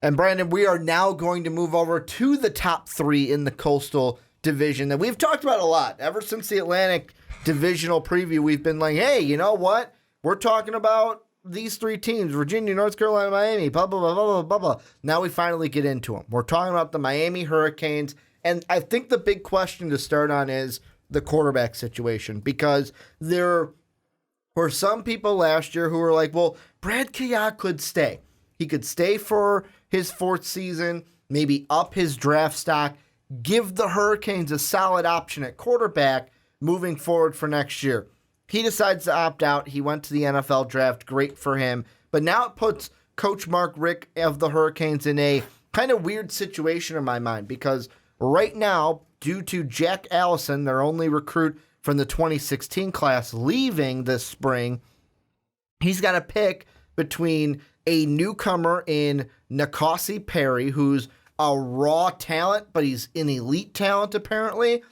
And Brandon, we are now going to move over to the top three in the Coastal Division that we've talked about a lot. Ever since the Atlantic Divisional preview, we've been like, hey, you know what? We're talking about these three teams, Virginia, North Carolina, Miami, blah, blah, blah, blah, blah, blah. Now we finally get into them. We're talking about the Miami Hurricanes. And I think the big question to start on is the quarterback situation, because there were some people last year who were like, well, Brad Kayak could stay. He could stay for his fourth season, maybe up his draft stock, give the Hurricanes a solid option at quarterback moving forward for next year. He decides to opt out. He went to the NFL draft. Great for him. But now it puts Coach Mark Richt of the Hurricanes in a kind of weird situation in my mind, because right now, due to Jack Allison, their only recruit from the 2016 class, leaving this spring, he's got to pick between a newcomer in Nakasi Perry, who's a raw talent, but he's an elite talent apparently.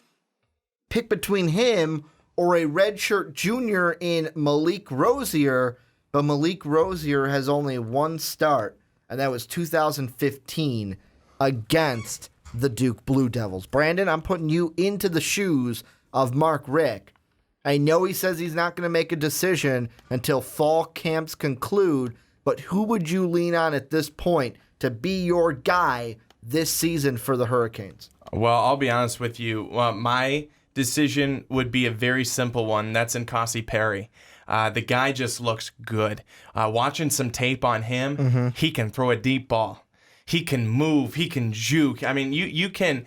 Pick between him or a redshirt junior in Malik Rosier, but Malik Rosier has only one start, and that was 2015 against the Duke Blue Devils. Brandon, I'm putting you into the shoes of Mark Richt. I know he says he's not going to make a decision until fall camps conclude, but who would you lean on at this point to be your guy this season for the Hurricanes? Well, I'll be honest with you. My decision would be a very simple one. That's Nkasi Perry. The guy just looks good. Watching some tape on him, he can throw a deep ball. He can move. He can juke. I mean, you can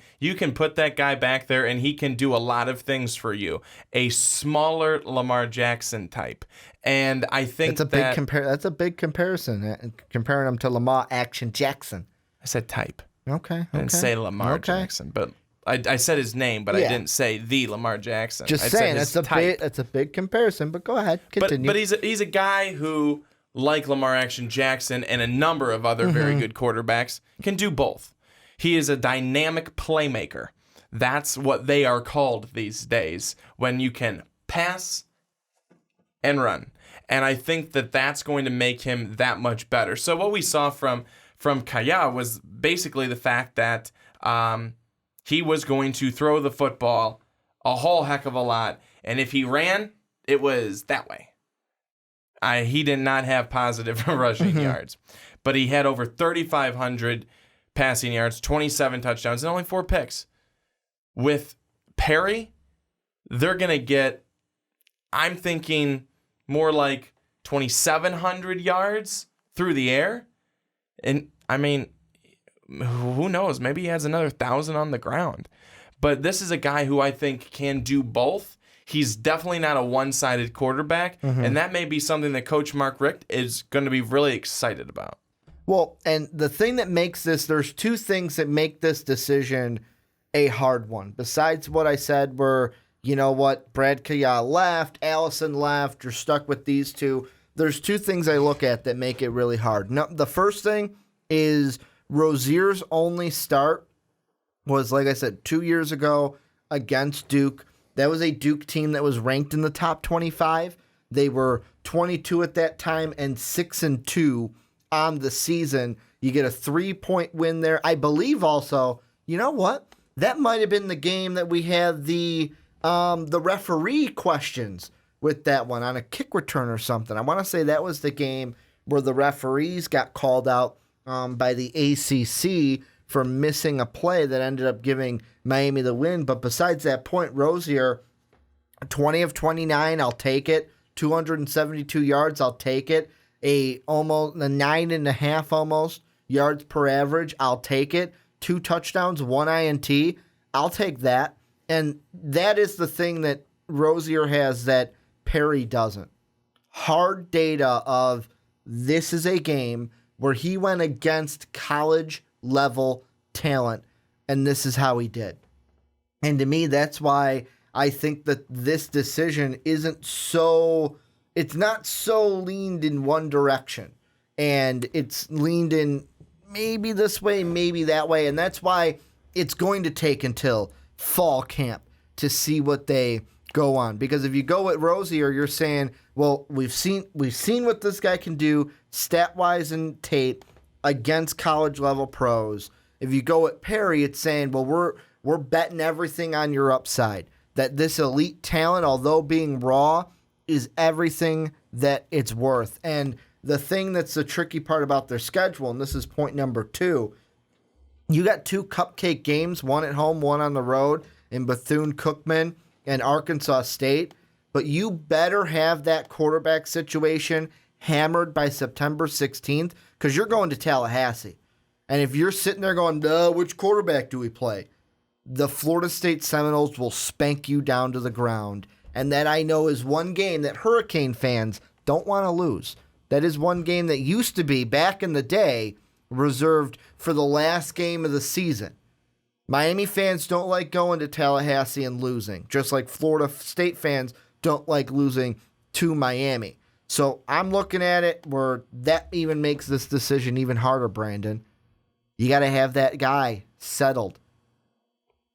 put that guy back there, and he can do a lot of things for you. A smaller Lamar Jackson type, and I think that's a big comparison. Comparing him to Lamar Action Jackson. I said type. Okay. I didn't say Lamar Jackson, but I said his name, but I didn't say the Lamar Jackson. Just saying, that's a big comparison. But go ahead, continue. But he's a guy who, like Lamar Action Jackson and a number of other very good quarterbacks, can do both. He is a dynamic playmaker. That's what they are called these days, when you can pass and run. And I think that that's going to make him that much better. So what we saw from Kaya was basically the fact that he was going to throw the football a whole heck of a lot. And if he ran, it was that way. He did not have positive rushing yards, but he had over 3,500 passing yards, 27 touchdowns, and only 4 picks. With Perry, they're going to get, I'm thinking, more like 2,700 yards through the air. And, I mean, who knows? Maybe he has another 1,000 on the ground. But this is a guy who I think can do both. He's definitely not a one-sided quarterback, and that may be something that Coach Mark Richt is going to be really excited about. Well, and the thing that makes this, there's two things that make this decision a hard one. Besides what I said where, you know what, Brad Kaya left, Allison left, you're stuck with these two. There's two things I look at that make it really hard. Now, the first thing is Rozier's only start was, like I said, 2 years ago against Duke. That was a Duke team that was ranked in the top 25. They were 22 at that time and 6-2 on the season. You get a 3-point win there. I believe also, you know what? That might have been the game that we had the referee questions with that one on a kick return or something. I want to say that was the game where the referees got called out by the ACC for missing a play that ended up giving Miami the win. But besides that point, Rosier, 20 of 29, I'll take it. 272 yards, I'll take it. Almost a 9.5 almost yards per average, I'll take it. 2 touchdowns, 1 INT, I'll take that. And that is the thing that Rosier has that Perry doesn't. Hard data of this is a game where he went against college level talent, and this is how he did. And to me, that's why I think that this decision it's not so leaned in one direction, and it's leaned in maybe this way, maybe that way, and that's why it's going to take until fall camp to see what they go on. Because if you go with Rosier, you're saying, well, we've seen what this guy can do stat-wise and tape. against college level pros. If you go at Perry, it's saying, well, we're betting everything on your upside. That this elite talent, although being raw, is everything that it's worth. And the thing that's the tricky part about their schedule, and this is point number 2, you got 2 cupcake games, one at home, one on the road, in Bethune-Cookman and Arkansas State. But you better have that quarterback situation hammered by September 16th because you're going to Tallahassee. And if you're sitting there going, which quarterback do we play? The Florida State Seminoles will spank you down to the ground. And that I know is one game that Hurricane fans don't want to lose. That is one game that used to be, back in the day, reserved for the last game of the season. Miami fans don't like going to Tallahassee and losing, just like Florida State fans don't like losing to Miami. So I'm looking at it where that even makes this decision even harder, Brandon. You got to have that guy settled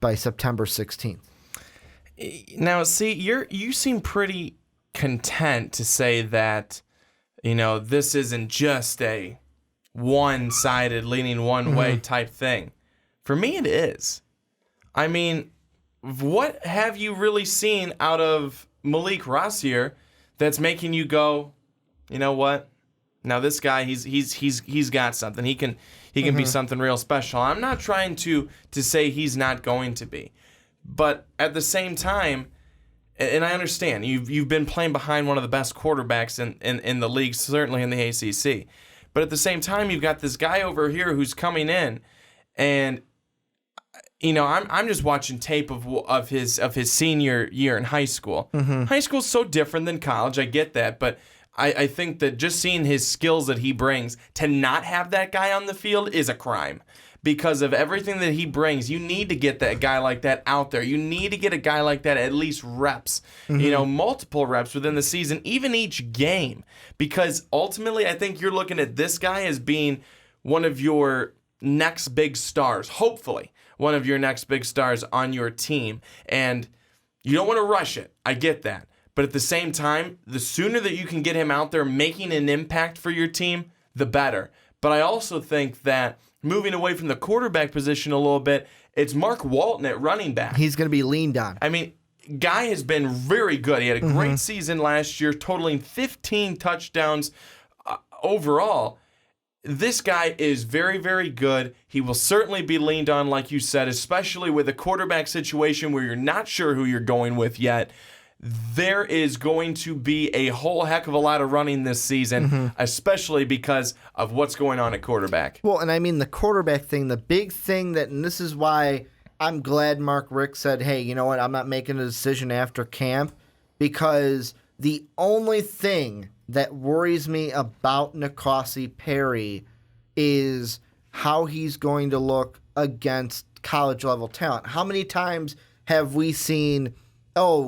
by September 16th. Now, see, you seem pretty content to say that, this isn't just a one-sided, leaning one way type thing. For me, it is. I mean, what have you really seen out of Malik Rossier that's making you go, you know what? Now this guy, he's got something. He can be something real special. I'm not trying to say he's not going to be, but at the same time, and I understand you've been playing behind one of the best quarterbacks in the league, certainly in the ACC. But at the same time, you've got this guy over here who's coming in, and I'm just watching tape of his senior year in high school. High school's so different than college. I get that, but I think that just seeing his skills that he brings, to not have that guy on the field is a crime. Because of everything that he brings, you need to get that guy like that out there. You need to get a guy like that at least reps, multiple reps within the season, even each game. Because ultimately, I think you're looking at this guy as being one of your next big stars, hopefully one of your next big stars on your team. And you don't want to rush it. I get that. But at the same time, the sooner that you can get him out there making an impact for your team, the better. But I also think that moving away from the quarterback position a little bit, it's Mark Walton at running back. He's going to be leaned on. I mean, guy has been very good. He had a great season last year, totaling 15 touchdowns overall. This guy is very, very good. He will certainly be leaned on, like you said, especially with a quarterback situation where you're not sure who you're going with yet. There is going to be a whole heck of a lot of running this season, especially because of what's going on at quarterback. Well, and I mean, the quarterback thing, the big thing and this is why I'm glad Mark Richt said, hey, you know what, I'm not making a decision after camp, because the only thing that worries me about N'Kosi Perry is how he's going to look against college-level talent. How many times have we seen,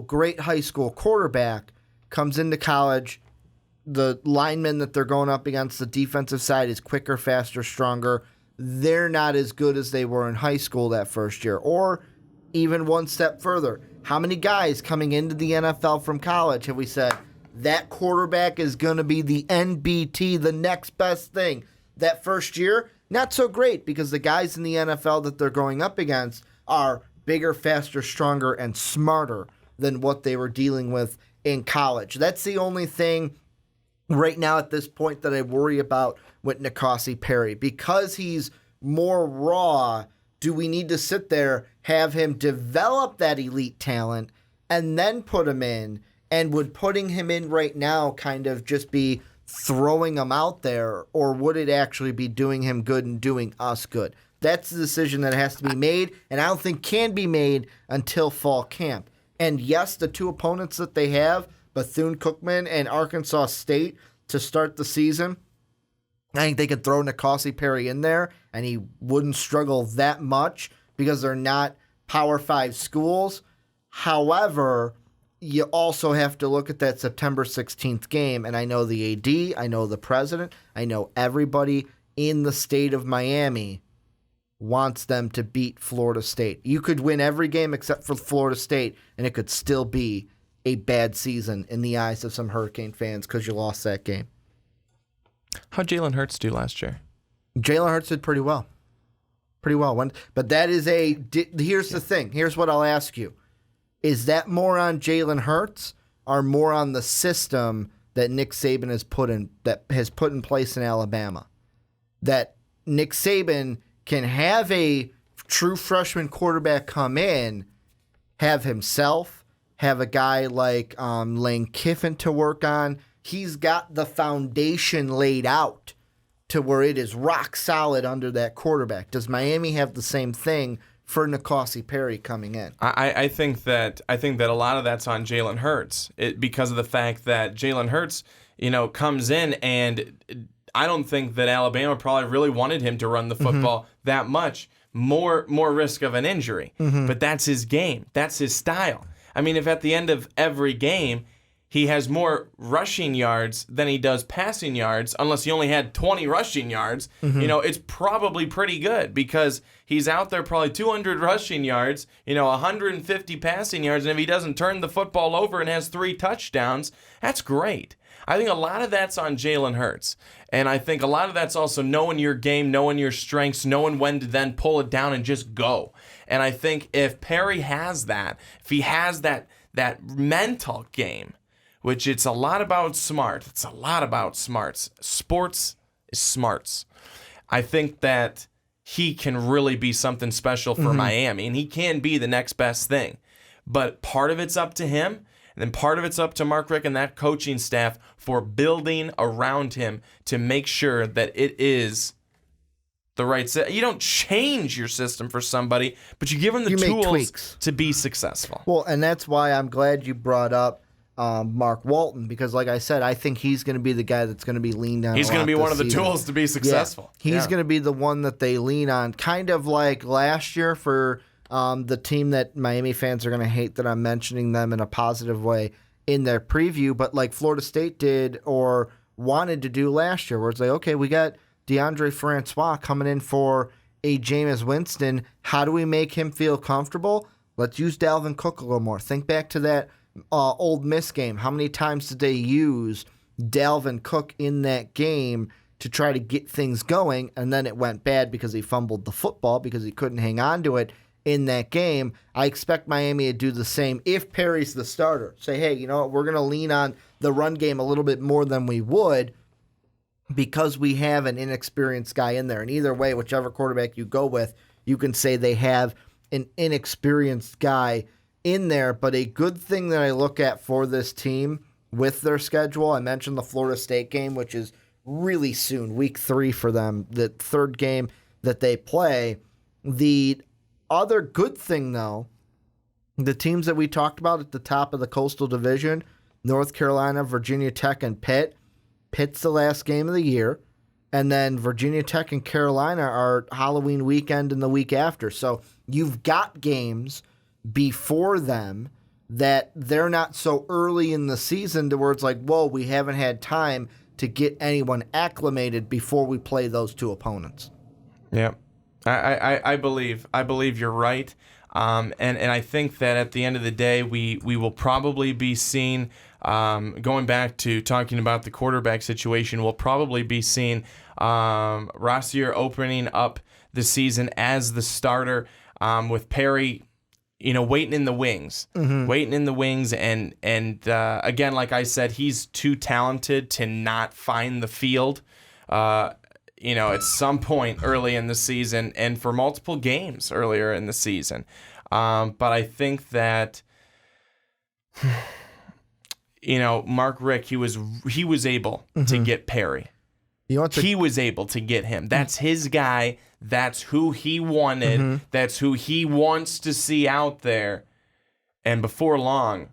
great high school quarterback comes into college, the lineman that they're going up against, the defensive side, is quicker, faster, stronger. They're not as good as they were in high school that first year. Or even one step further, how many guys coming into the NFL from college have we said, that quarterback is going to be the NBT, the next best thing? That first year, not so great, because the guys in the NFL that they're going up against are bigger, faster, stronger, and smarter than what they were dealing with in college. That's the only thing right now at this point that I worry about with N'Kosi Perry. Because he's more raw, do we need to sit there, have him develop that elite talent, and then put him in? And would putting him in right now kind of just be throwing him out there, or would it actually be doing him good and doing us good? That's the decision that has to be made, and I don't think can be made until fall camp. And yes, the two opponents that they have, Bethune-Cookman and Arkansas State, to start the season, I think they could throw N'Kosi Perry in there, and he wouldn't struggle that much because they're not Power 5 schools. However, you also have to look at that September 16th game, and I know the AD, I know the president, I know everybody in the state of Miami wants them to beat Florida State. You could win every game except for Florida State, and it could still be a bad season in the eyes of some Hurricane fans because you lost that game. How'd Jalen Hurts do last year? Jalen Hurts did pretty well. But that is here's the thing. Here's what I'll ask you. Is that more on Jalen Hurts or more on the system that Nick Saban has put in place in Alabama? That Nick Saban can have a true freshman quarterback come in, have himself, have a guy like Lane Kiffin to work on. He's got the foundation laid out to where it is rock solid under that quarterback. Does Miami have the same thing for N'Kosi Perry coming in? I think that a lot of that's on Jalen Hurts because of the fact that Jalen Hurts, comes in, and I don't think that Alabama probably really wanted him to run the football that much. More risk of an injury. But that's his game. That's his style. I mean, if at the end of every game he has more rushing yards than he does passing yards, unless he only had 20 rushing yards, it's probably pretty good because he's out there probably 200 rushing yards, 150 passing yards, and if he doesn't turn the football over and has 3 touchdowns, that's great. I think a lot of that's on Jalen Hurts. And I think a lot of that's also knowing your game, knowing your strengths, knowing when to then pull it down and just go. And I think if Perry has that, if he has that mental game, which it's a lot about smart. It's a lot about smarts. Sports is smarts. I think that he can really be something special for Miami, and he can be the next best thing. But part of it's up to him, and then part of it's up to Mark Richt and that coaching staff for building around him to make sure that it is the right set. You don't change your system for somebody, but you give them the tools to be successful. Well, and that's why I'm glad you brought up Mark Walton, because like I said, I think he's going to be the guy that's going to be leaned on. He's going to be one of the tools to be successful. Yeah. He's going to be the one that they lean on, kind of like last year for the team that Miami fans are going to hate that I'm mentioning them in a positive way in their preview, but like Florida State did or wanted to do last year, where it's like, okay, we got DeAndre Francois coming in for a Jameis Winston. How do we make him feel comfortable? Let's use Dalvin Cook a little more. Think back to that Ole Miss game. How many times did they use Dalvin Cook in that game to try to get things going? And then it went bad because he fumbled the football because he couldn't hang on to it in that game. I expect Miami to do the same if Perry's the starter. Say, hey, you know what? We're going to lean on the run game a little bit more than we would because we have an inexperienced guy in there. And either way, whichever quarterback you go with, you can say they have an inexperienced guy in there. But a good thing that I look at for this team with their schedule, I mentioned the Florida State game, which is really soon, week 3 for them, the third game that they play. The other good thing, though, the teams that we talked about at the top of the Coastal Division, North Carolina, Virginia Tech, and Pitt. Pitt's the last game of the year. And then Virginia Tech and Carolina are Halloween weekend and the week after. So you've got games before them that they're not so early in the season to where it's like, whoa, we haven't had time to get anyone acclimated before we play those two opponents. Yeah, I believe you're right. And I think that at the end of the day, we will probably be seeing, going back to talking about the quarterback situation, we'll probably be seeing Rossier opening up the season as the starter with Perry, waiting in the wings, and again, like I said, he's too talented to not find the field, at some point early in the season and for multiple games earlier in the season. But I think that, Mark Richt, he was able to get Perry. He was able to get him. That's his guy. That's who he wanted. That's who he wants to see out there. And before long,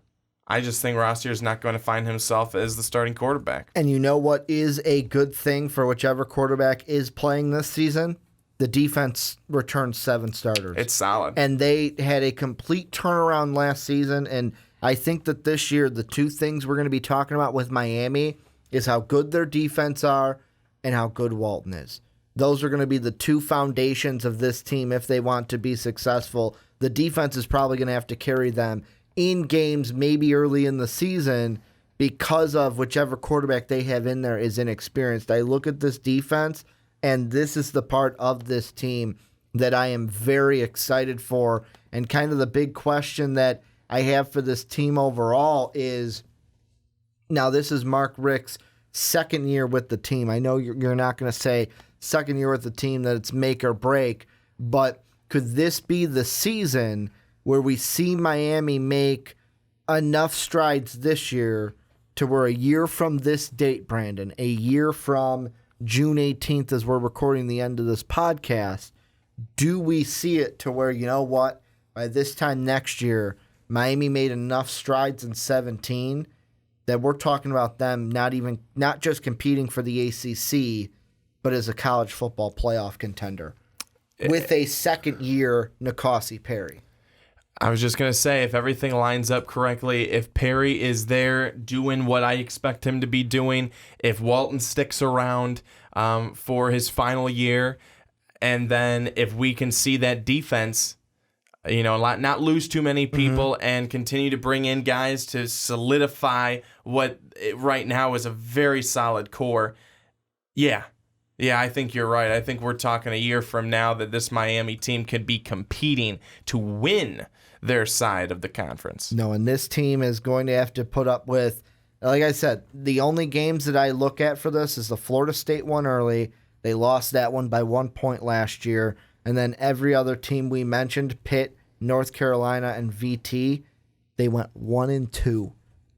I just think Rossier is not going to find himself as the starting quarterback. And you know what is a good thing for whichever quarterback is playing this season? The defense returned 7 starters. It's solid. And they had a complete turnaround last season. And I think that this year, the two things we're going to be talking about with Miami is how good their defense are and how good Walton is. Those are going to be the two foundations of this team if they want to be successful. The defense is probably going to have to carry them in games maybe early in the season because of whichever quarterback they have in there is inexperienced. I look at this defense, And this is the part of this team that I am very excited for. And kind of the big question that I have for this team overall is, now this is Mark Richt's second year with the team. I know you're not going to say second year with the team that it's make or break, but could this be the season where we see Miami make enough strides this year to where a year from this date, Brandon, a year from June 18th as we're recording the end of this podcast, do we see it to where, you know what, by this time next year, Miami made enough strides in 17 that we're talking about them not just competing for the ACC, but as a college football playoff contender with a second year N'Kosi Perry. I was just going to say, if everything lines up correctly, if Perry is there doing what I expect him to be doing, if Walton sticks around for his final year, and then if we can see that defense, not lose too many people and continue to bring in guys to solidify what right now is a very solid core. Yeah, I think you're right. I think we're talking a year from now that this Miami team could be competing to win their side of the conference. No, and this team is going to have to put up with, like I said, the only games that I look at for this is the Florida State one early. They lost that one by 1 point last year. And then every other team we mentioned, Pitt, North Carolina, and VT, they went 1-2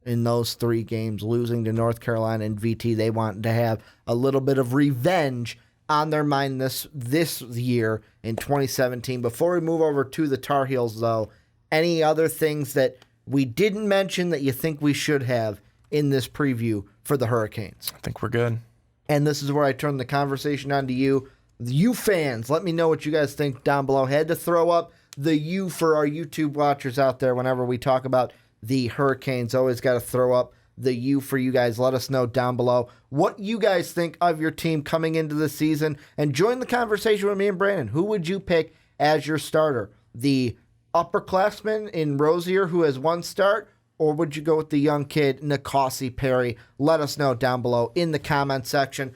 in those 3 games, losing to North Carolina and VT. They want to have a little bit of revenge on their mind this year in 2017. Before we move over to the Tar Heels, though, any other things that we didn't mention that you think we should have in this preview for the Hurricanes? I think we're good. And this is where I turn the conversation on to you. You fans, let me know what you guys think down below. Had to throw up the U for our YouTube watchers out there whenever we talk about the Hurricanes. Always got to throw up the U for you guys. Let us know down below what you guys think of your team coming into the season. And join the conversation with me and Brandon. Who would you pick as your starter? The upperclassman in Rosier who has 1 start, or would you go with the young kid, N'Kosi Perry? Let us know down below in the comment section.